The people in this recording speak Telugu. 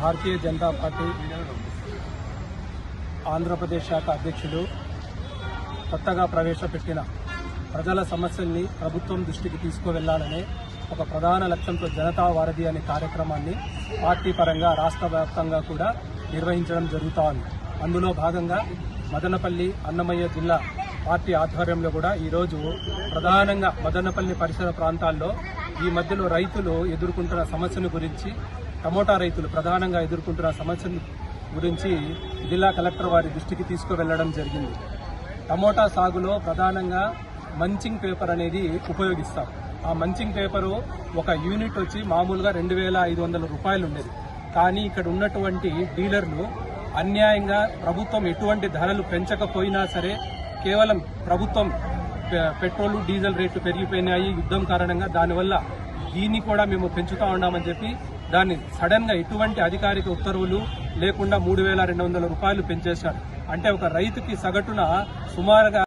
భారతీయ జనతా పార్టీ ఆంధ్రప్రదేశ్ శాఖ అధ్యక్షులు కొత్తగా ప్రవేశపెట్టిన ప్రజల సమస్యల్ని ప్రభుత్వం దృష్టికి తీసుకువెళ్లాలనే ఒక ప్రధాన లక్ష్యంతో జనతా వారధి అనే కార్యక్రమాన్ని పార్టీ పరంగా రాష్ట్ర వ్యాప్తంగా కూడా నిర్వహించడం జరుగుతోంది. అందులో భాగంగా మదనపల్లి అన్నమయ్య జిల్లా పార్టీ ఆధ్వర్యంలో కూడా ఈరోజు ప్రధానంగా మదనపల్లి పరిసర ప్రాంతాల్లో ఈ మధ్యలో రైతులు ఎదుర్కొంటున్న సమస్యల గురించి, టమోటా రైతులు ప్రధానంగా ఎదుర్కొంటున్న సమస్యల గురించి జిల్లా కలెక్టర్ వారి దృష్టికి తీసుకువెళ్లడం జరిగింది. టమోటా సాగులో ప్రధానంగా మంచింగ్ పేపర్ అనేది ఉపయోగిస్తాం. ఆ మంచింగ్ పేపరు ఒక యూనిట్ వచ్చి మామూలుగా 2,500 రూపాయలు ఉండేది. కానీ ఇక్కడ ఉన్నటువంటి డీలర్లు అన్యాయంగా ప్రభుత్వం ఎటువంటి ధరలు పెంచకపోయినా సరే కేవలం ప్రభుత్వం పెట్రోల్ డీజిల్ రేట్లు పెరిగిపోయినాయి యుద్ధం కారణంగా, దానివల్ల దీన్ని కూడా మేము పెంచుతా ఉన్నామని చెప్పి దాన్ని సడన్ గా ఎటువంటి అధికారిక ఉత్తర్వులు లేకుండా 3,200 రూపాయలు పెంచేశారు. అంటే ఒక రైతుకి సగటున సుమారుగా